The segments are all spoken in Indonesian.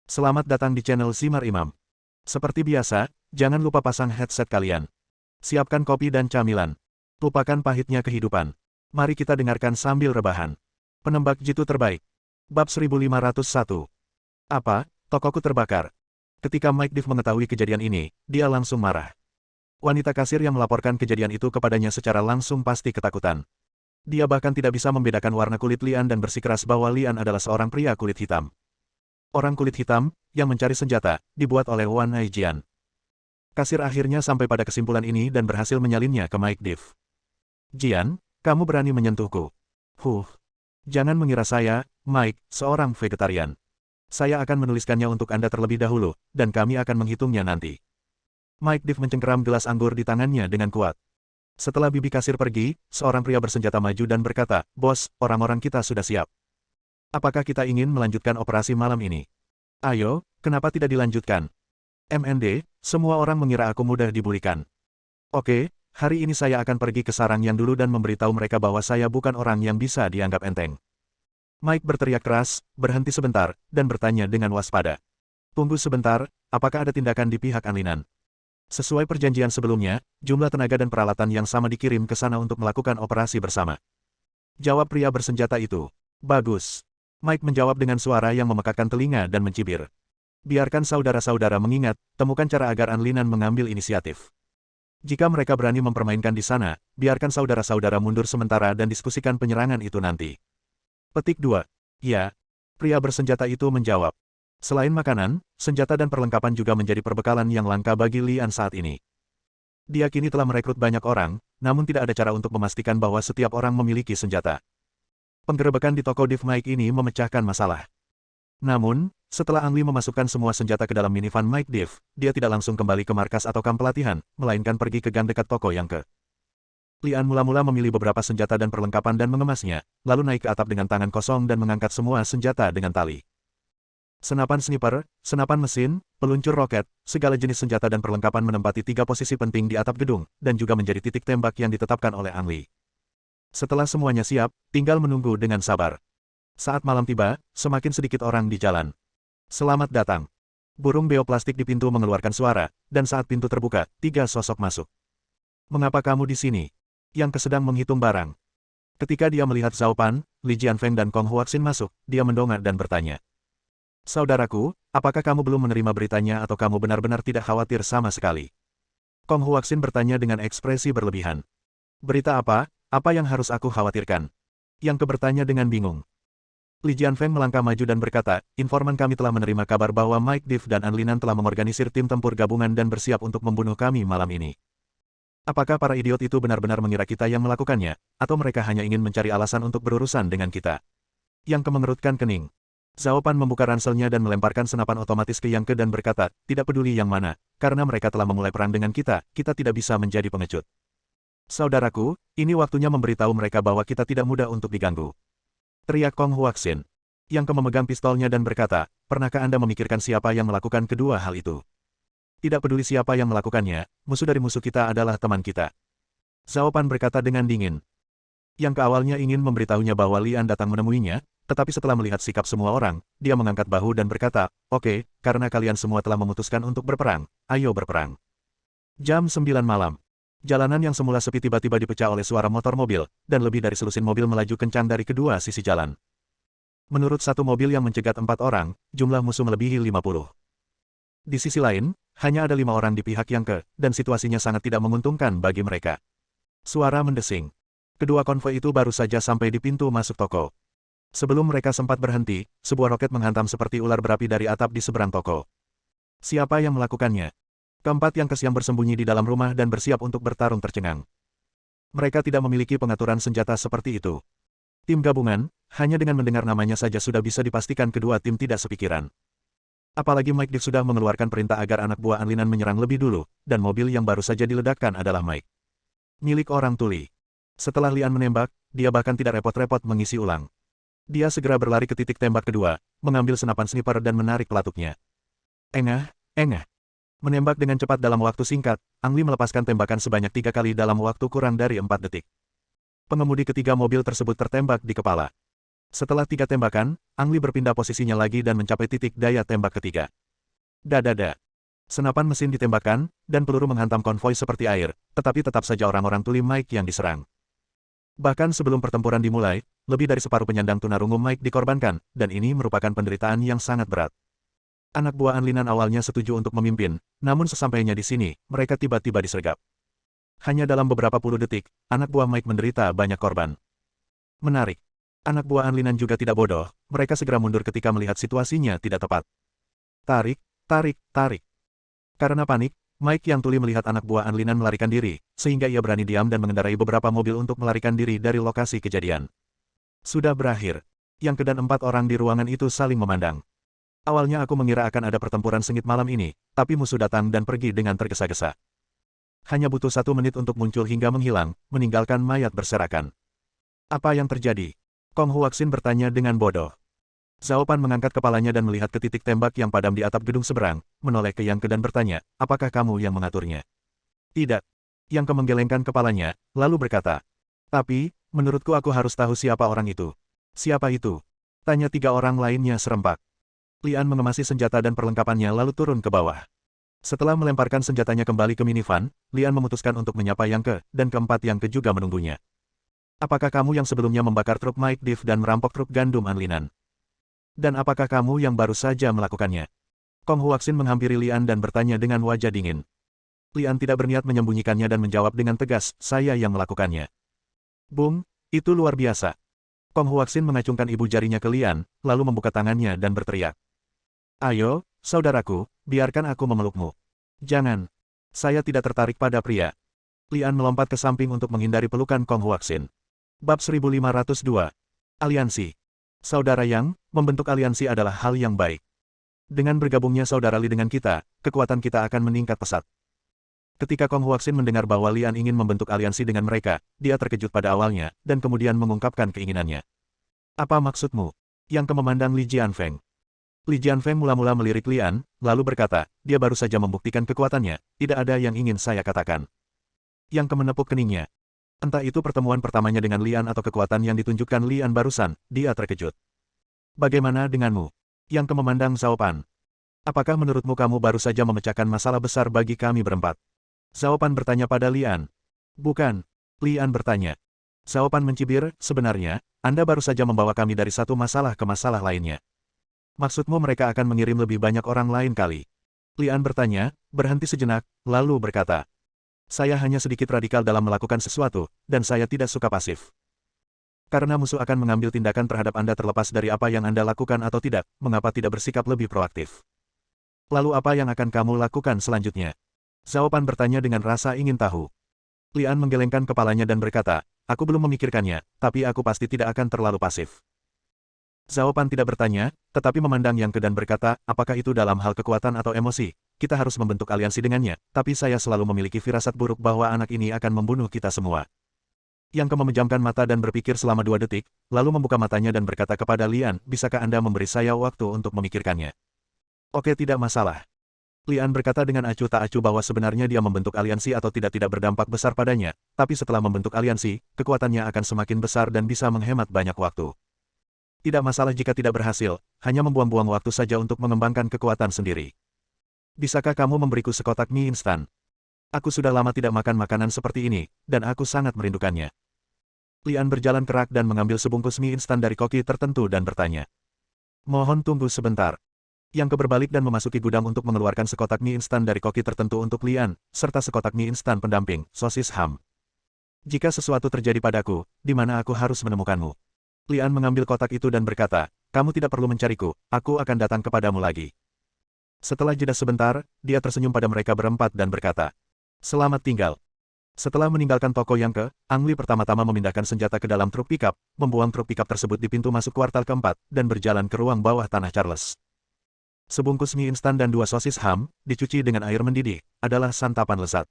Selamat datang di channel Simar Imam. Seperti biasa, jangan lupa pasang headset kalian. Siapkan kopi dan camilan. Lupakan pahitnya kehidupan. Mari kita dengarkan sambil rebahan. Penembak jitu terbaik. Bab 1501. Apa, tokoku terbakar? Ketika Mike Div mengetahui kejadian ini, dia langsung marah. Wanita kasir yang melaporkan kejadian itu kepadanya secara langsung pasti ketakutan. Dia bahkan tidak bisa membedakan warna kulit Lian dan bersikeras bahwa Lian adalah seorang pria kulit hitam. Orang kulit hitam, yang mencari senjata, dibuat oleh Wan Aijian. Kasir akhirnya sampai pada kesimpulan ini dan berhasil menyalinnya ke Mike Div. Jian, kamu berani menyentuhku. Jangan mengira saya, Mike, seorang vegetarian. Saya akan menuliskannya untuk Anda terlebih dahulu, dan kami akan menghitungnya nanti. Mike Div mencengkeram gelas anggur di tangannya dengan kuat. Setelah bibi kasir pergi, seorang pria bersenjata maju dan berkata, "Bos, orang-orang kita sudah siap. Apakah kita ingin melanjutkan operasi malam ini? Ayo, kenapa tidak dilanjutkan? MND, semua orang mengira aku mudah dibulikan. Oke, hari ini saya akan pergi ke sarang yang dulu dan memberitahu mereka bahwa saya bukan orang yang bisa dianggap enteng." Mike berteriak keras, berhenti sebentar, dan bertanya dengan waspada. "Tunggu sebentar, apakah ada tindakan di pihak Anlinan?" Sesuai perjanjian sebelumnya, jumlah tenaga dan peralatan yang sama dikirim ke sana untuk melakukan operasi bersama. Jawab pria bersenjata itu. Bagus. Mike menjawab dengan suara yang memekakkan telinga dan mencibir. Biarkan saudara-saudara mengingat, temukan cara agar Anlinan mengambil inisiatif. Jika mereka berani mempermainkan di sana, biarkan saudara-saudara mundur sementara dan diskusikan penyerangan itu nanti. Petik 2. Ya. Pria bersenjata itu menjawab. Selain makanan, senjata dan perlengkapan juga menjadi perbekalan yang langka bagi Lian saat ini. Dia kini telah merekrut banyak orang, namun tidak ada cara untuk memastikan bahwa setiap orang memiliki senjata. Penggerebekan di toko Div Mike ini memecahkan masalah. Namun, setelah Ang Lee memasukkan semua senjata ke dalam minivan Mike Div, dia tidak langsung kembali ke markas atau kamp pelatihan, melainkan pergi ke gang dekat toko yang ke. Lian mula-mula memilih beberapa senjata dan perlengkapan dan mengemasnya, lalu naik ke atap dengan tangan kosong dan mengangkat semua senjata dengan tali. Senapan sniper, senapan mesin, peluncur roket, segala jenis senjata dan perlengkapan menempati 3 posisi penting di atap gedung, dan juga menjadi titik tembak yang ditetapkan oleh Ang Lee. Setelah semuanya siap, tinggal menunggu dengan sabar. Saat malam tiba, semakin sedikit orang di jalan. Selamat datang. Burung beo plastik di pintu mengeluarkan suara, dan saat pintu terbuka, 3 sosok masuk. Mengapa kamu di sini? Yang sedang menghitung barang. Ketika dia melihat Zhao Pan, Li Jianfeng dan Kong Huaxin masuk, dia mendongak dan bertanya. Saudaraku, apakah kamu belum menerima beritanya atau kamu benar-benar tidak khawatir sama sekali? Kong Huaxin bertanya dengan ekspresi berlebihan. Berita apa? Apa yang harus aku khawatirkan? Yang bertanya dengan bingung. Li Jianfeng melangkah maju dan berkata, informan kami telah menerima kabar bahwa Mike Div dan Anlinan telah mengorganisir tim tempur gabungan dan bersiap untuk membunuh kami malam ini. Apakah para idiot itu benar-benar mengira kita yang melakukannya, atau mereka hanya ingin mencari alasan untuk berurusan dengan kita? Yang mengerutkan kening. Zhao Pan membuka ranselnya dan melemparkan senapan otomatis ke Yang Ke dan berkata, tidak peduli yang mana, karena mereka telah memulai perang dengan kita tidak bisa menjadi pengecut. Saudaraku, ini waktunya memberitahu mereka bahwa kita tidak mudah untuk diganggu. Teriak Kong Huaxin. Yang Ke memegang pistolnya dan berkata, pernahkah Anda memikirkan siapa yang melakukan kedua hal itu? Tidak peduli siapa yang melakukannya, musuh dari musuh kita adalah teman kita. Zhao Pan berkata dengan dingin. Yang Ke awalnya ingin memberitahunya bahwa Lian datang menemuinya, tetapi setelah melihat sikap semua orang, dia mengangkat bahu dan berkata, oke, karena kalian semua telah memutuskan untuk berperang, ayo berperang. Jam 9 malam. Jalanan yang semula sepi tiba-tiba dipecah oleh suara motor mobil, dan lebih dari selusin mobil melaju kencang dari kedua sisi jalan. Menurut satu mobil yang mencegat 4 orang, jumlah musuh melebihi 50. Di sisi lain, hanya ada 5 orang di pihak Yang Ke, dan situasinya sangat tidak menguntungkan bagi mereka. Suara mendesing. Kedua konvoi itu baru saja sampai di pintu masuk toko. Sebelum mereka sempat berhenti, sebuah roket menghantam seperti ular berapi dari atap di seberang toko. Siapa yang melakukannya? Keempat Yang Ke yang bersembunyi di dalam rumah dan bersiap untuk bertarung tercengang. Mereka tidak memiliki pengaturan senjata seperti itu. Tim gabungan, hanya dengan mendengar namanya saja sudah bisa dipastikan kedua tim tidak sepikiran. Apalagi Mike Div sudah mengeluarkan perintah agar anak buah Anlinan menyerang lebih dulu, dan mobil yang baru saja diledakkan adalah Mike. Milik orang tuli. Setelah Lian menembak, dia bahkan tidak repot-repot mengisi ulang. Dia segera berlari ke titik tembak kedua, mengambil senapan sniper dan menarik pelatuknya. Engah. Menembak dengan cepat dalam waktu singkat, Ang Lee melepaskan tembakan sebanyak 3 kali dalam waktu kurang dari 4 detik. Pengemudi ketiga mobil tersebut tertembak di kepala. Setelah 3 tembakan, Ang Li berpindah posisinya lagi dan mencapai titik daya tembak ketiga. Dadada. Senapan mesin ditembakkan, dan peluru menghantam konvoi seperti air, tetapi tetap saja orang-orang tuli Mike yang diserang. Bahkan sebelum pertempuran dimulai, lebih dari separuh penyandang tunarungu Mike dikorbankan, dan ini merupakan penderitaan yang sangat berat. Anak buah Anlinan awalnya setuju untuk memimpin, namun sesampainya di sini, mereka tiba-tiba disergap. Hanya dalam beberapa puluh detik, anak buah Mike menderita banyak korban. Menarik. Anak buah Anlinan juga tidak bodoh, mereka segera mundur ketika melihat situasinya tidak tepat. Tarik, tarik, tarik. Karena panik, Mike yang tuli melihat anak buah Anlinan melarikan diri, sehingga ia berani diam dan mengendarai beberapa mobil untuk melarikan diri dari lokasi kejadian. Sudah berakhir. Yang kedan 4 orang di ruangan itu saling memandang. Awalnya aku mengira akan ada pertempuran sengit malam ini, tapi musuh datang dan pergi dengan tergesa-gesa. Hanya butuh 1 menit untuk muncul hingga menghilang, meninggalkan mayat berserakan. Apa yang terjadi? Kong Huaxin bertanya dengan bodoh. Zhao Pan mengangkat kepalanya dan melihat ke titik tembak yang padam di atap gedung seberang, menoleh ke Yang Ke dan bertanya, apakah kamu yang mengaturnya? Tidak. Yang Ke menggelengkan kepalanya, lalu berkata, tapi, menurutku aku harus tahu siapa orang itu. Siapa itu? Tanya 3 orang lainnya serempak. Lian mengemasi senjata dan perlengkapannya lalu turun ke bawah. Setelah melemparkan senjatanya kembali ke minivan, Lian memutuskan untuk menyapa Yang Ke, dan keempat Yang Ke juga menunggunya. Apakah kamu yang sebelumnya membakar truk Mike Div dan merampok truk gandum Anlinan? Dan apakah kamu yang baru saja melakukannya? Kong Huaxin menghampiri Lian dan bertanya dengan wajah dingin. Lian tidak berniat menyembunyikannya dan menjawab dengan tegas, saya yang melakukannya. Bung, itu luar biasa. Kong Huaxin mengacungkan ibu jarinya ke Lian, lalu membuka tangannya dan berteriak. Ayo, saudaraku, biarkan aku memelukmu. Jangan. Saya tidak tertarik pada pria. Lian melompat ke samping untuk menghindari pelukan Kong Huaxin. Bab 1502. Aliansi. Saudara Yang, membentuk aliansi adalah hal yang baik. Dengan bergabungnya saudara Li dengan kita, kekuatan kita akan meningkat pesat. Ketika Kong Huaxin mendengar bahwa Lian ingin membentuk aliansi dengan mereka, dia terkejut pada awalnya, dan kemudian mengungkapkan keinginannya. Apa maksudmu? Yang Ke memandang Li Jianfeng. Li Jianfeng mula-mula melirik Lian, lalu berkata, dia baru saja membuktikan kekuatannya, tidak ada yang ingin saya katakan. Yang Ke menepuk keningnya. Entah itu pertemuan pertamanya dengan Lian atau kekuatan yang ditunjukkan Lian barusan, dia terkejut. Bagaimana denganmu? Yang Ke memandang Zhao Pan. Apakah menurutmu kamu baru saja memecahkan masalah besar bagi kami berempat? Zhao Pan bertanya pada Lian. Bukan. Lian bertanya. Zhao Pan mencibir, sebenarnya, Anda baru saja membawa kami dari satu masalah ke masalah lainnya. Maksudmu mereka akan mengirim lebih banyak orang lain kali? Lian bertanya, berhenti sejenak, lalu berkata. Saya hanya sedikit radikal dalam melakukan sesuatu, dan saya tidak suka pasif. Karena musuh akan mengambil tindakan terhadap Anda terlepas dari apa yang Anda lakukan atau tidak, mengapa tidak bersikap lebih proaktif? Lalu apa yang akan kamu lakukan selanjutnya? Zhao Pan bertanya dengan rasa ingin tahu. Lian menggelengkan kepalanya dan berkata, aku belum memikirkannya, tapi aku pasti tidak akan terlalu pasif. Zhao Pan tidak bertanya, tetapi memandang Yang Ke dan berkata, apakah itu dalam hal kekuatan atau emosi? Kita harus membentuk aliansi dengannya, tapi saya selalu memiliki firasat buruk bahwa anak ini akan membunuh kita semua. Yang Ke memejamkan mata dan berpikir selama 2 detik, lalu membuka matanya dan berkata kepada Lian, bisakah Anda memberi saya waktu untuk memikirkannya? Oke, tidak masalah. Lian berkata dengan acuh tak acuh bahwa sebenarnya dia membentuk aliansi atau tidak berdampak besar padanya, tapi setelah membentuk aliansi, kekuatannya akan semakin besar dan bisa menghemat banyak waktu. Tidak masalah jika tidak berhasil, hanya membuang-buang waktu saja untuk mengembangkan kekuatan sendiri. Bisakah kamu memberiku sekotak mie instan? Aku sudah lama tidak makan makanan seperti ini, dan aku sangat merindukannya. Lian berjalan kerak dan mengambil sebungkus mie instan dari koki tertentu dan bertanya. Mohon tunggu sebentar. Yang Ke berbalik dan memasuki gudang untuk mengeluarkan sekotak mie instan dari koki tertentu untuk Lian, serta sekotak mie instan pendamping, sosis ham. Jika sesuatu terjadi padaku, di mana aku harus menemukanmu? Lian mengambil kotak itu dan berkata, kamu tidak perlu mencariku, aku akan datang kepadamu lagi. Setelah jeda sebentar, dia tersenyum pada mereka berempat dan berkata, selamat tinggal. Setelah meninggalkan toko Yang Ke, Ang Li pertama-tama memindahkan senjata ke dalam truk pickup, membuang truk pickup tersebut di pintu masuk kuartal keempat, dan berjalan ke ruang bawah tanah Charles. Sebungkus mie instan dan 2 sosis ham, dicuci dengan air mendidih, adalah santapan lezat.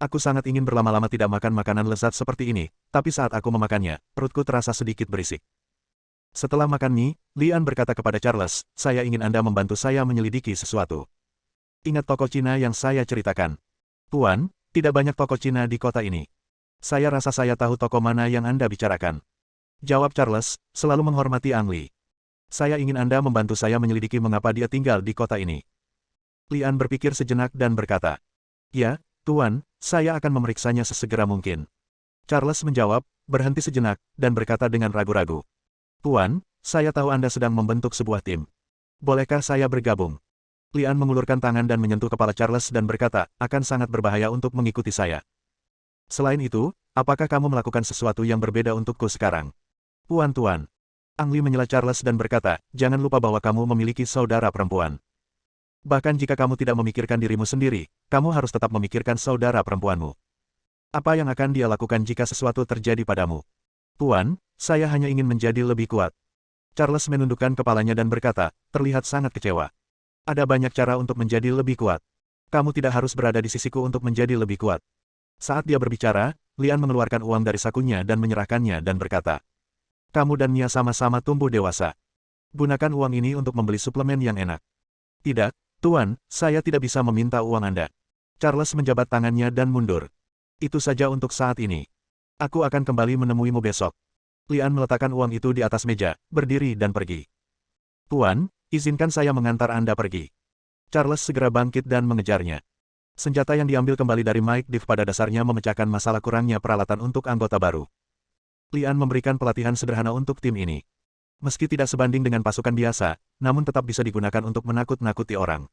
Aku sangat ingin berlama-lama tidak makan makanan lezat seperti ini, tapi saat aku memakannya, perutku terasa sedikit berisik. Setelah makan mie, Lian berkata kepada Charles, saya ingin Anda membantu saya menyelidiki sesuatu. Ingat toko Cina yang saya ceritakan? Tuan, tidak banyak toko Cina di kota ini. Saya rasa saya tahu toko mana yang Anda bicarakan. Jawab Charles, selalu menghormati An Li. Saya ingin Anda membantu saya menyelidiki mengapa dia tinggal di kota ini. Lian berpikir sejenak dan berkata, "Ya, Tuan, saya akan memeriksanya sesegera mungkin." Charles menjawab, berhenti sejenak, dan berkata dengan ragu-ragu, "Tuan, saya tahu Anda sedang membentuk sebuah tim. Bolehkah saya bergabung?" Lian mengulurkan tangan dan menyentuh kepala Charles dan berkata, "Akan sangat berbahaya untuk mengikuti saya. Selain itu, apakah kamu melakukan sesuatu yang berbeda untukku sekarang?" "Tuan-tuan." Ang Li menyela Charles dan berkata, "Jangan lupa bahwa kamu memiliki saudara perempuan. Bahkan jika kamu tidak memikirkan dirimu sendiri, kamu harus tetap memikirkan saudara perempuanmu. Apa yang akan dia lakukan jika sesuatu terjadi padamu?" "Tuan, saya hanya ingin menjadi lebih kuat." Charles menundukkan kepalanya dan berkata, terlihat sangat kecewa. "Ada banyak cara untuk menjadi lebih kuat. Kamu tidak harus berada di sisiku untuk menjadi lebih kuat." Saat dia berbicara, Lian mengeluarkan uang dari sakunya dan menyerahkannya dan berkata, "Kamu dan Mia sama-sama tumbuh dewasa. Gunakan uang ini untuk membeli suplemen yang enak." "Tidak, Tuan, saya tidak bisa meminta uang Anda." Charles menjabat tangannya dan mundur. "Itu saja untuk saat ini. Aku akan kembali menemuimu besok." Lian meletakkan uang itu di atas meja, berdiri dan pergi. "Tuan, izinkan saya mengantar Anda pergi." Charles segera bangkit dan mengejarnya. Senjata yang diambil kembali dari Mike Div pada dasarnya memecahkan masalah kurangnya peralatan untuk anggota baru. Lian memberikan pelatihan sederhana untuk tim ini. Meski tidak sebanding dengan pasukan biasa, namun tetap bisa digunakan untuk menakut-nakuti orang.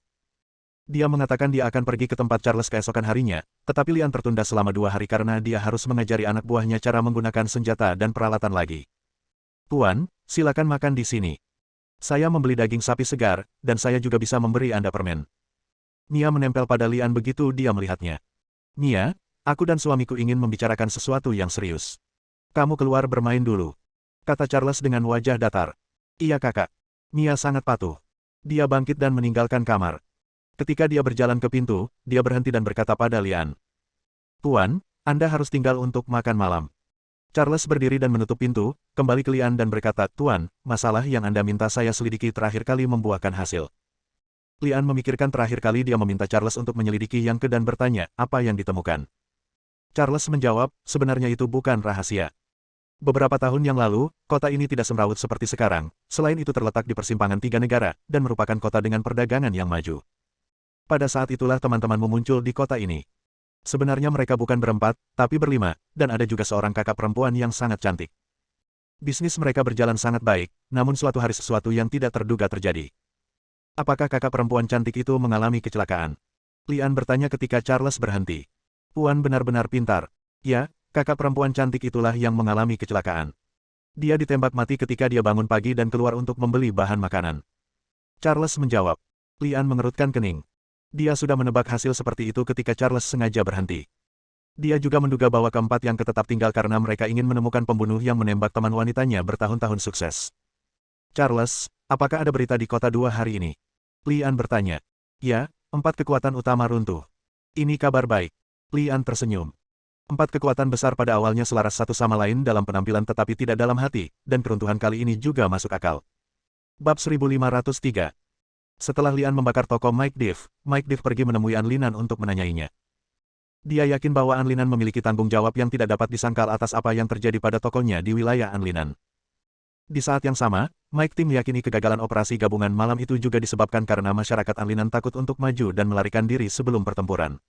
Dia mengatakan dia akan pergi ke tempat Charles keesokan harinya, tetapi Lian tertunda selama 2 hari karena dia harus mengajari anak buahnya cara menggunakan senjata dan peralatan lagi. "Tuan, silakan makan di sini. Saya membeli daging sapi segar, dan saya juga bisa memberi Anda permen." Mia menempel pada Lian begitu dia melihatnya. "Mia, aku dan suamiku ingin membicarakan sesuatu yang serius. Kamu keluar bermain dulu," kata Charles dengan wajah datar. "Iya kakak." Mia sangat patuh. Dia bangkit dan meninggalkan kamar. Ketika dia berjalan ke pintu, dia berhenti dan berkata pada Lian, "Tuan, Anda harus tinggal untuk makan malam." Charles berdiri dan menutup pintu, kembali ke Lian dan berkata, "Tuan, masalah yang Anda minta saya selidiki terakhir kali membuahkan hasil." Lian memikirkan terakhir kali dia meminta Charles untuk menyelidiki yang dan bertanya, apa yang ditemukan. Charles menjawab, sebenarnya itu bukan rahasia. Beberapa tahun yang lalu, kota ini tidak semrawut seperti sekarang, selain itu terletak di persimpangan 3 negara, dan merupakan kota dengan perdagangan yang maju. Pada saat itulah teman-temanmu muncul di kota ini. Sebenarnya mereka bukan berempat, tapi berlima, dan ada juga seorang kakak perempuan yang sangat cantik. Bisnis mereka berjalan sangat baik, namun suatu hari sesuatu yang tidak terduga terjadi. "Apakah kakak perempuan cantik itu mengalami kecelakaan?" Lian bertanya ketika Charles berhenti. "Tuan benar-benar pintar. Ya, kakak perempuan cantik itulah yang mengalami kecelakaan. Dia ditembak mati ketika dia bangun pagi dan keluar untuk membeli bahan makanan." Charles menjawab. Lian mengerutkan kening. Dia sudah menebak hasil seperti itu ketika Charles sengaja berhenti. Dia juga menduga bahwa keempat yang tetap tinggal karena mereka ingin menemukan pembunuh yang menembak teman wanitanya bertahun-tahun sukses. "Charles, apakah ada berita di kota 2 hari ini?" Lian bertanya. "Ya, 4 kekuatan utama runtuh. Ini kabar baik." Lian tersenyum. 4 kekuatan besar pada awalnya selaras satu sama lain dalam penampilan tetapi tidak dalam hati, dan keruntuhan kali ini juga masuk akal. Bab 1503. Setelah Lian membakar toko Mike Div pergi menemui Anlinan untuk menanyainya. Dia yakin bahwa Anlinan memiliki tanggung jawab yang tidak dapat disangkal atas apa yang terjadi pada tokonya di wilayah Anlinan. Di saat yang sama, Mike Tim meyakini kegagalan operasi gabungan malam itu juga disebabkan karena masyarakat Anlinan takut untuk maju dan melarikan diri sebelum pertempuran.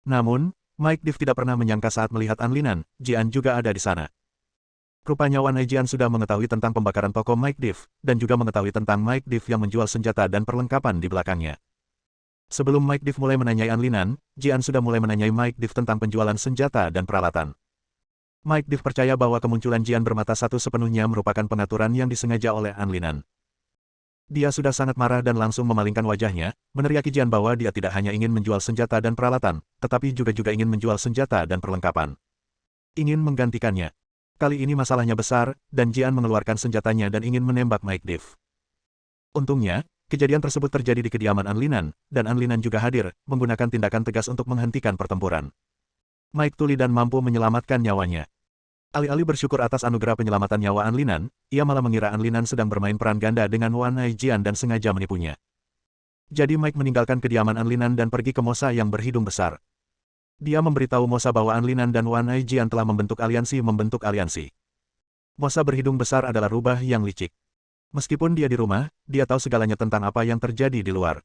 Namun, Mike Div tidak pernah menyangka saat melihat Anlinan, Jian juga ada di sana. Rupanya Wan Aijian sudah mengetahui tentang pembakaran toko Mike Div, dan juga mengetahui tentang Mike Div yang menjual senjata dan perlengkapan di belakangnya. Sebelum Mike Div mulai menanyai Anlinan, Jian sudah mulai menanyai Mike Div tentang penjualan senjata dan peralatan. Mike Div percaya bahwa kemunculan Jian bermata satu sepenuhnya merupakan pengaturan yang disengaja oleh Anlinan. Dia sudah sangat marah dan langsung memalingkan wajahnya, meneriaki Jian bahwa dia tidak hanya ingin menjual senjata dan peralatan, tetapi juga ingin menjual senjata dan perlengkapan. Ingin menggantikannya. Kali ini masalahnya besar, dan Jian mengeluarkan senjatanya dan ingin menembak Mike Div. Untungnya, kejadian tersebut terjadi di kediaman Anlinan, dan Anlinan juga hadir, menggunakan tindakan tegas untuk menghentikan pertempuran. Mike tuli dan mampu menyelamatkan nyawanya. Alih-alih bersyukur atas anugerah penyelamatan nyawa Anlinan, ia malah mengira Anlinan sedang bermain peran ganda dengan Wan Aijian dan sengaja menipunya. Jadi Mike meninggalkan kediaman Anlinan dan pergi ke Mosa yang berhidung besar. Dia memberitahu Mosa bahwa Anlinan dan Wan Aijian telah membentuk aliansi. Mosa berhidung besar adalah rubah yang licik. Meskipun dia di rumah, dia tahu segalanya tentang apa yang terjadi di luar.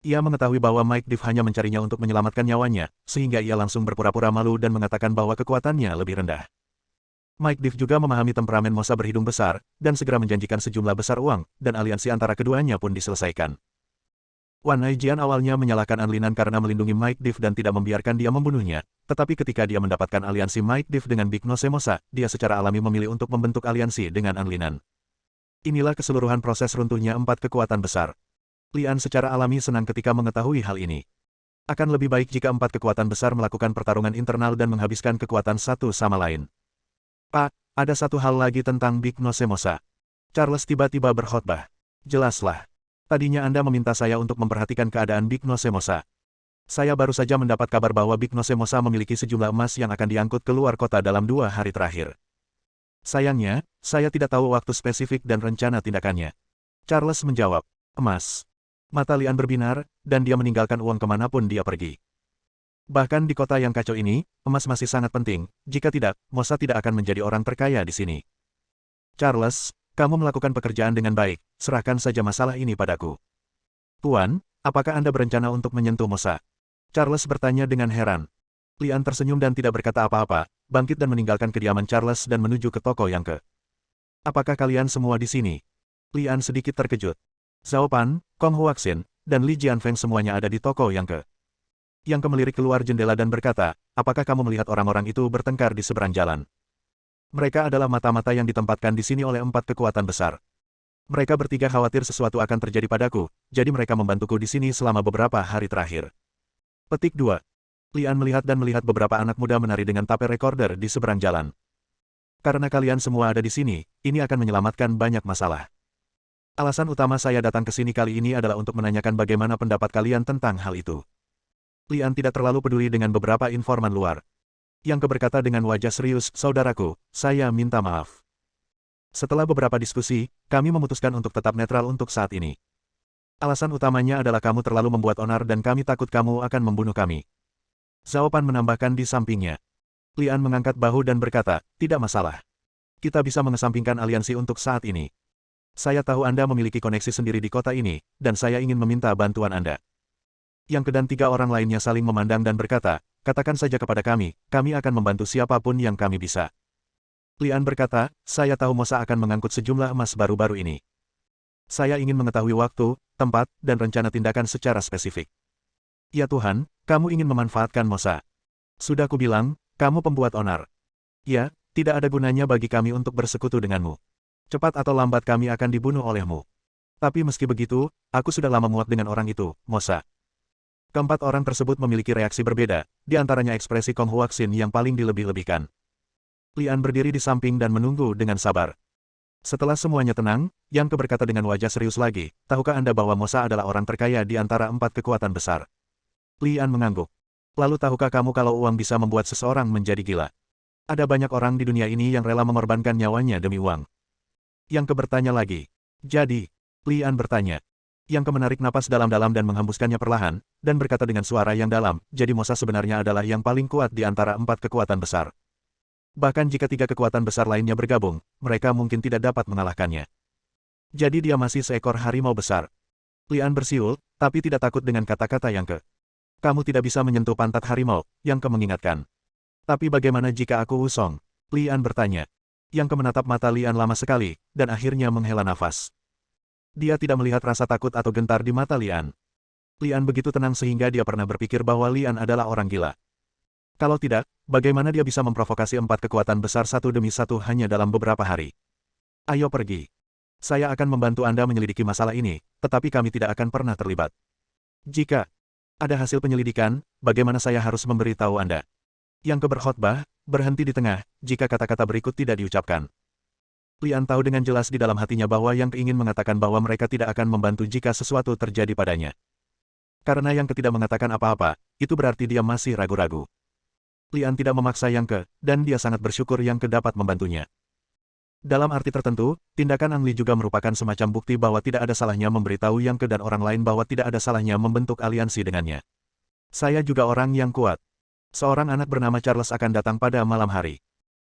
Ia mengetahui bahwa Mike Div hanya mencarinya untuk menyelamatkan nyawanya, sehingga ia langsung berpura-pura malu dan mengatakan bahwa kekuatannya lebih rendah. Mike Div juga memahami temperamen Mosa berhidung besar, dan segera menjanjikan sejumlah besar uang, dan aliansi antara keduanya pun diselesaikan. Wan Aijian awalnya menyalahkan Anlinan karena melindungi Mike Div dan tidak membiarkan dia membunuhnya, tetapi ketika dia mendapatkan aliansi Mike Div dengan Big Nose Mosa, dia secara alami memilih untuk membentuk aliansi dengan Anlinan. Inilah keseluruhan proses runtuhnya 4 kekuatan besar. Lian secara alami senang ketika mengetahui hal ini. Akan lebih baik jika 4 kekuatan besar melakukan pertarungan internal dan menghabiskan kekuatan satu sama lain. Pak, ada satu hal lagi tentang Big Nose Mosa. Charles tiba-tiba berkhotbah. Jelaslah. Tadinya Anda meminta saya untuk memperhatikan keadaan Big Nose Mosa. Saya baru saja mendapat kabar bahwa Big Nose Mosa memiliki sejumlah emas yang akan diangkut ke luar kota dalam 2 hari terakhir. Sayangnya, saya tidak tahu waktu spesifik dan rencana tindakannya. Charles menjawab, emas. Mata Lian berbinar, dan dia meninggalkan uang kemanapun dia pergi. Bahkan di kota yang kacau ini, emas masih sangat penting, jika tidak, Mosa tidak akan menjadi orang terkaya di sini. Charles, kamu melakukan pekerjaan dengan baik, serahkan saja masalah ini padaku. Tuan, apakah Anda berencana untuk menyentuh Mosa? Charles bertanya dengan heran. Lian tersenyum dan tidak berkata apa-apa, bangkit dan meninggalkan kediaman Charles dan menuju ke toko yang ke. Apakah kalian semua di sini? Lian sedikit terkejut. Zhao Pan, Kong Huaxin, dan Li Jianfeng semuanya ada di toko yang ke. Yang Ke melirik keluar jendela dan berkata, apakah kamu melihat orang-orang itu bertengkar di seberang jalan? Mereka adalah mata-mata yang ditempatkan di sini oleh 4 kekuatan besar. Mereka bertiga khawatir sesuatu akan terjadi padaku, jadi mereka membantuku di sini selama beberapa hari terakhir. Petik 2. Lian melihat beberapa anak muda menari dengan tape recorder di seberang jalan. Karena kalian semua ada di sini, ini akan menyelamatkan banyak masalah. Alasan utama saya datang ke sini kali ini adalah untuk menanyakan bagaimana pendapat kalian tentang hal itu. Lian tidak terlalu peduli dengan beberapa informan luar. Yang Ke berkata dengan wajah serius, saudaraku, saya minta maaf. Setelah beberapa diskusi, kami memutuskan untuk tetap netral untuk saat ini. Alasan utamanya adalah kamu terlalu membuat onar dan kami takut kamu akan membunuh kami. Zhao Pan menambahkan di sampingnya. Lian mengangkat bahu dan berkata, tidak masalah. Kita bisa mengesampingkan aliansi untuk saat ini. Saya tahu Anda memiliki koneksi sendiri di kota ini, dan saya ingin meminta bantuan Anda. Yang Ke dan 3 orang lainnya saling memandang dan berkata, katakan saja kepada kami akan membantu siapapun yang kami bisa. Lian berkata, saya tahu Mosa akan mengangkut sejumlah emas baru-baru ini. Saya ingin mengetahui waktu, tempat, dan rencana tindakan secara spesifik. Ya Tuhan, kamu ingin memanfaatkan Mosa. Sudah kubilang, kamu pembuat onar. Ya, tidak ada gunanya bagi kami untuk bersekutu denganmu. Cepat atau lambat kami akan dibunuh olehmu. Tapi meski begitu, aku sudah lama muak dengan orang itu, Mosa. Keempat orang tersebut memiliki reaksi berbeda, di antaranya ekspresi Kong Huaxin yang paling dilebih-lebihkan. Lian berdiri di samping dan menunggu dengan sabar. Setelah semuanya tenang, Yang Ke berkata dengan wajah serius lagi, tahukah Anda bahwa Mosa adalah orang terkaya di antara 4 kekuatan besar? Lian mengangguk. Lalu tahukah kamu kalau uang bisa membuat seseorang menjadi gila? Ada banyak orang di dunia ini yang rela mengorbankan nyawanya demi uang. Yang Ke bertanya lagi. Jadi, Lian bertanya. Yang Ke menarik napas dalam-dalam dan menghembuskannya perlahan, dan berkata dengan suara yang dalam, jadi Mosa sebenarnya adalah yang paling kuat di antara 4 kekuatan besar. Bahkan jika 3 kekuatan besar lainnya bergabung, mereka mungkin tidak dapat mengalahkannya. Jadi dia masih seekor harimau besar. Lian bersiul, tapi tidak takut dengan kata-kata Yang Ke. Kamu tidak bisa menyentuh pantat harimau, Yang Ke mengingatkan. Tapi bagaimana jika aku Wusong? Lian bertanya. Yang Ke menatap mata Lian lama sekali, dan akhirnya menghela nafas. Dia tidak melihat rasa takut atau gentar di mata Lian. Lian begitu tenang sehingga dia pernah berpikir bahwa Lian adalah orang gila. Kalau tidak, bagaimana dia bisa memprovokasi 4 kekuatan besar satu demi satu hanya dalam beberapa hari? Ayo pergi. Saya akan membantu Anda menyelidiki masalah ini, tetapi kami tidak akan pernah terlibat. Jika ada hasil penyelidikan, bagaimana saya harus memberitahu Anda? Yang Ke berkhotbah, berhenti di tengah, jika kata-kata berikut tidak diucapkan. Lian tahu dengan jelas di dalam hatinya bahwa Yang Ke ingin mengatakan bahwa mereka tidak akan membantu jika sesuatu terjadi padanya. Karena Yang Ke tidak mengatakan apa-apa, itu berarti dia masih ragu-ragu. Lian tidak memaksa Yang Ke, dan dia sangat bersyukur Yang Ke dapat membantunya. Dalam arti tertentu, tindakan Ang Li juga merupakan semacam bukti bahwa tidak ada salahnya memberitahu Yang Ke dan orang lain bahwa tidak ada salahnya membentuk aliansi dengannya. Saya juga orang yang kuat. Seorang anak bernama Charles akan datang pada malam hari.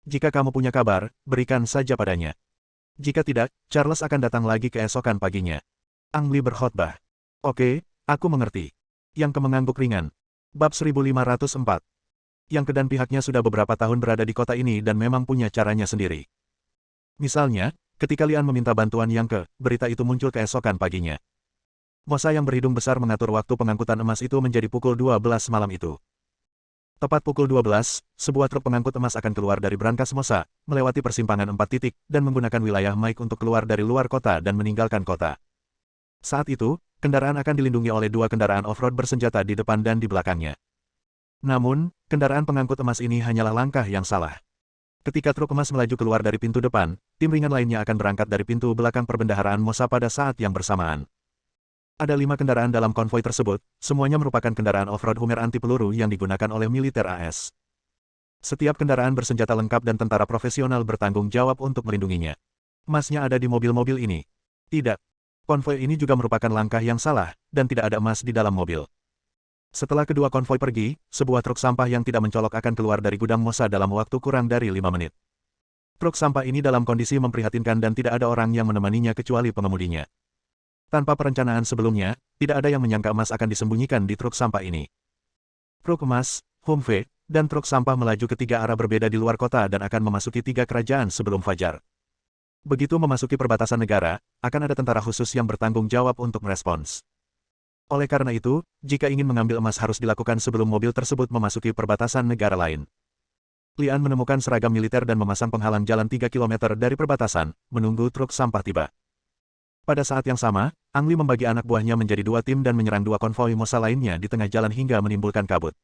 Jika kamu punya kabar, berikan saja padanya. Jika tidak, Charles akan datang lagi keesokan paginya. Ang Li berkhotbah. Oke, aku mengerti. Yang mengangguk ringan. Bab 1504. Yang Ke dan pihaknya sudah beberapa tahun berada di kota ini dan memang punya caranya sendiri. Misalnya, ketika Lian meminta bantuan Yang Ke, berita itu muncul keesokan paginya. Mosa yang berhidung besar mengatur waktu pengangkutan emas itu menjadi pukul 12 malam itu. Tepat pukul 12, sebuah truk pengangkut emas akan keluar dari brankas Mosa, melewati persimpangan 4 titik, dan menggunakan wilayah Mike untuk keluar dari luar kota dan meninggalkan kota. Saat itu, kendaraan akan dilindungi oleh 2 kendaraan off-road bersenjata di depan dan di belakangnya. Namun, kendaraan pengangkut emas ini hanyalah langkah yang salah. Ketika truk emas melaju keluar dari pintu depan, tim ringan lainnya akan berangkat dari pintu belakang perbendaharaan Mosa pada saat yang bersamaan. Ada 5 kendaraan dalam konvoi tersebut, semuanya merupakan kendaraan off-road Hummer anti-peluru yang digunakan oleh militer AS. Setiap kendaraan bersenjata lengkap dan tentara profesional bertanggung jawab untuk melindunginya. Emasnya ada di mobil-mobil ini. Tidak. Konvoi ini juga merupakan langkah yang salah, dan tidak ada emas di dalam mobil. Setelah kedua konvoi pergi, sebuah truk sampah yang tidak mencolok akan keluar dari gudang Mosa dalam waktu kurang dari 5 menit. Truk sampah ini dalam kondisi memprihatinkan dan tidak ada orang yang menemaninya kecuali pengemudinya. Tanpa perencanaan sebelumnya, tidak ada yang menyangka emas akan disembunyikan di truk sampah ini. Truk emas, Humvee, dan truk sampah melaju ke 3 arah berbeda di luar kota dan akan memasuki 3 kerajaan sebelum fajar. Begitu memasuki perbatasan negara, akan ada tentara khusus yang bertanggung jawab untuk merespons. Oleh karena itu, jika ingin mengambil emas harus dilakukan sebelum mobil tersebut memasuki perbatasan negara lain. Lian menemukan seragam militer dan memasang penghalang jalan 3 km dari perbatasan, menunggu truk sampah tiba. Pada saat yang sama, Ang Li membagi anak buahnya menjadi 2 tim dan menyerang 2 konvoi Mosa lainnya di tengah jalan hingga menimbulkan kabut.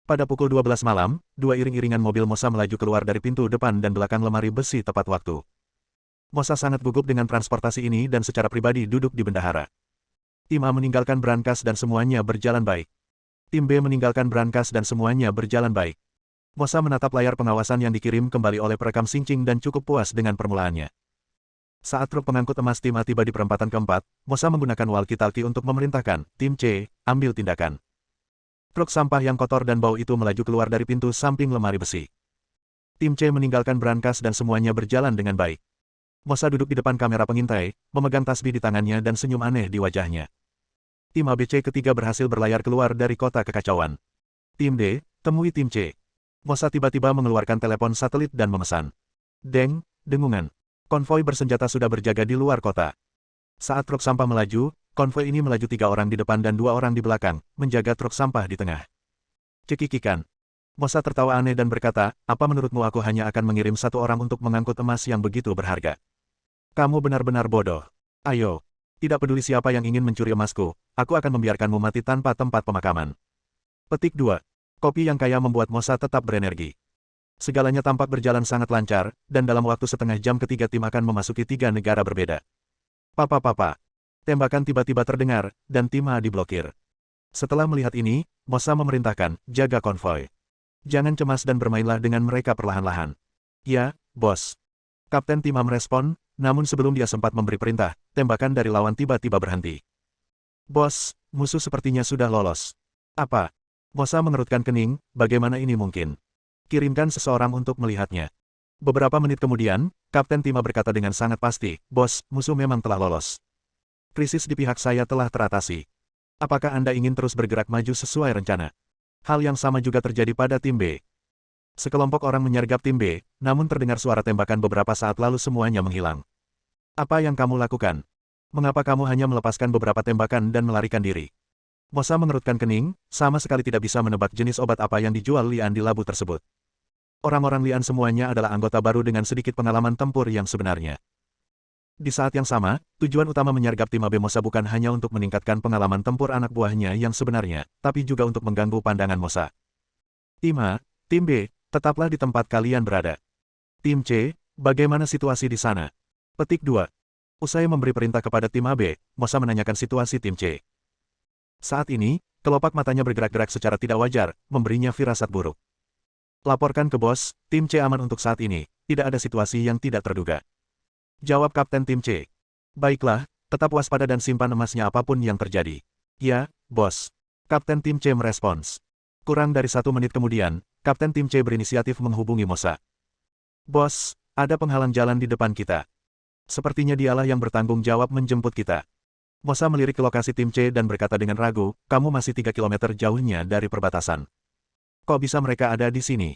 Pada pukul 12 malam, 2 iring-iringan mobil Mosa melaju keluar dari pintu depan dan belakang lemari besi tepat waktu. Mosa sangat gugup dengan transportasi ini dan secara pribadi duduk di bendahara. Tim A meninggalkan brankas dan semuanya berjalan baik. Tim B meninggalkan brankas dan semuanya berjalan baik. Mosa menatap layar pengawasan yang dikirim kembali oleh perekam Xingqing dan cukup puas dengan permulaannya. Saat truk pengangkut emas tim A tiba di perempatan keempat, Mosa menggunakan walkie-talkie untuk memerintahkan, tim C, ambil tindakan. Truk sampah yang kotor dan bau itu melaju keluar dari pintu samping lemari besi. Tim C meninggalkan brankas dan semuanya berjalan dengan baik. Mosa duduk di depan kamera pengintai, memegang tasbih di tangannya dan senyum aneh di wajahnya. Tim ABC ketiga berhasil berlayar keluar dari kota kekacauan. Tim D, temui tim C. Mosa tiba-tiba mengeluarkan telepon satelit dan memesan. Deng, dengungan. Konvoi bersenjata sudah berjaga di luar kota. Saat truk sampah melaju, konvoi ini melaju 3 orang di depan dan 2 orang di belakang, menjaga truk sampah di tengah. Cekikikan. Mosa tertawa aneh dan berkata, apa menurutmu aku hanya akan mengirim 1 orang untuk mengangkut emas yang begitu berharga? Kamu benar-benar bodoh. Ayo. Tidak peduli siapa yang ingin mencuri emasku, aku akan membiarkanmu mati tanpa tempat pemakaman. Petik 2. Kopi yang kaya membuat Mosa tetap berenergi. Segalanya tampak berjalan sangat lancar, dan dalam waktu setengah jam ketiga tim akan memasuki 3 negara berbeda. Papa. Tembakan tiba-tiba terdengar, dan tim A diblokir. Setelah melihat ini, Mosa memerintahkan, jaga konvoi. Jangan cemas dan bermainlah dengan mereka perlahan-lahan. Ya, bos. Kapten tim A merespon, namun sebelum dia sempat memberi perintah, tembakan dari lawan tiba-tiba berhenti. Bos, musuh sepertinya sudah lolos. Apa? Mosa mengerutkan kening, bagaimana ini mungkin? Kirimkan seseorang untuk melihatnya. Beberapa menit kemudian, Kapten tim A berkata dengan sangat pasti, bos, musuh memang telah lolos. Krisis di pihak saya telah teratasi. Apakah Anda ingin terus bergerak maju sesuai rencana? Hal yang sama juga terjadi pada tim B. Sekelompok orang menyergap tim B, namun terdengar suara tembakan beberapa saat lalu semuanya menghilang. Apa yang kamu lakukan? Mengapa kamu hanya melepaskan beberapa tembakan dan melarikan diri? Mosa mengerutkan kening, sama sekali tidak bisa menebak jenis obat apa yang dijual Lian di labu tersebut. Orang-orang Lian semuanya adalah anggota baru dengan sedikit pengalaman tempur yang sebenarnya. Di saat yang sama, tujuan utama menyergap tim AB Mosa bukan hanya untuk meningkatkan pengalaman tempur anak buahnya yang sebenarnya, tapi juga untuk mengganggu pandangan Mosa. Tim A, Tim B, tetaplah di tempat kalian berada. Tim C, bagaimana situasi di sana? Petik 2. Usai memberi perintah kepada tim AB, Mosa menanyakan situasi tim C. Saat ini, kelopak matanya bergerak-gerak secara tidak wajar, memberinya firasat buruk. Laporkan ke bos, tim C aman untuk saat ini, tidak ada situasi yang tidak terduga. Jawab Kapten tim C. Baiklah, tetap waspada dan simpan emasnya apapun yang terjadi. Ya, bos. Kapten tim C merespons. Kurang dari 1 menit kemudian, Kapten tim C berinisiatif menghubungi Mosa. Bos, ada penghalang jalan di depan kita. Sepertinya dialah yang bertanggung jawab menjemput kita. Mosa melirik ke lokasi tim C dan berkata dengan ragu, kamu masih 3 kilometer jauhnya dari perbatasan. Kok bisa mereka ada di sini?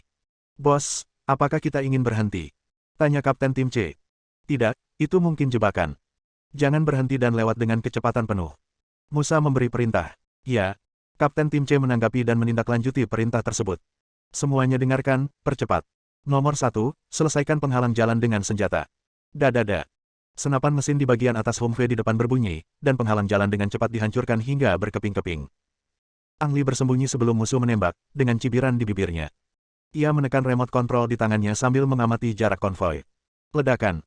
Bos, apakah kita ingin berhenti? Tanya Kapten tim C. Tidak, itu mungkin jebakan. Jangan berhenti dan lewat dengan kecepatan penuh. Musa memberi perintah. Ya. Kapten tim C menanggapi dan menindaklanjuti perintah tersebut. Semuanya dengarkan, percepat. Nomor 1, selesaikan penghalang jalan dengan senjata. Dadada. Senapan mesin di bagian atas Humvee di depan berbunyi, dan penghalang jalan dengan cepat dihancurkan hingga berkeping-keping. Ang Li bersembunyi sebelum musuh menembak, dengan cibiran di bibirnya. Ia menekan remote kontrol di tangannya sambil mengamati jarak konvoi. Ledakan.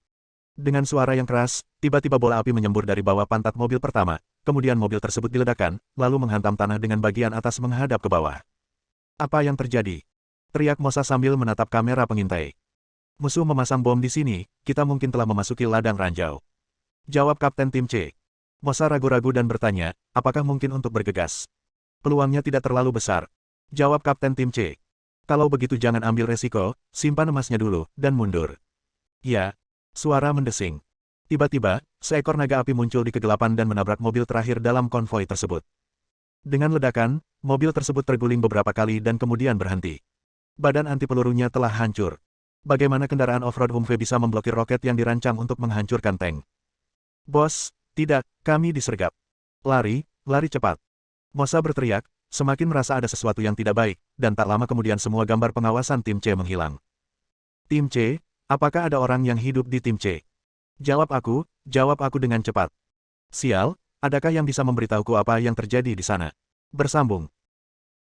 Dengan suara yang keras, tiba-tiba bola api menyembur dari bawah pantat mobil pertama, kemudian mobil tersebut diledakkan, lalu menghantam tanah dengan bagian atas menghadap ke bawah. Apa yang terjadi? Teriak Mosa sambil menatap kamera pengintai. Musuh memasang bom di sini, kita mungkin telah memasuki ladang ranjau. Jawab Kapten tim C. Mosa ragu-ragu dan bertanya, apakah mungkin untuk bergegas? Peluangnya tidak terlalu besar. Jawab Kapten tim C. Kalau begitu jangan ambil resiko, simpan emasnya dulu, dan mundur. Ya. Suara mendesing. Tiba-tiba, seekor naga api muncul di kegelapan dan menabrak mobil terakhir dalam konvoi tersebut. Dengan ledakan, mobil tersebut terguling beberapa kali dan kemudian berhenti. Badan anti pelurunya telah hancur. Bagaimana kendaraan off-road Humvee bisa memblokir roket yang dirancang untuk menghancurkan tank? Bos, tidak, kami disergap. Lari, lari cepat. Mosa berteriak, semakin merasa ada sesuatu yang tidak baik, dan tak lama kemudian semua gambar pengawasan tim C menghilang. Tim C, apakah ada orang yang hidup di tim C? Jawab aku dengan cepat. Sial, adakah yang bisa memberitahuku apa yang terjadi di sana? Bersambung.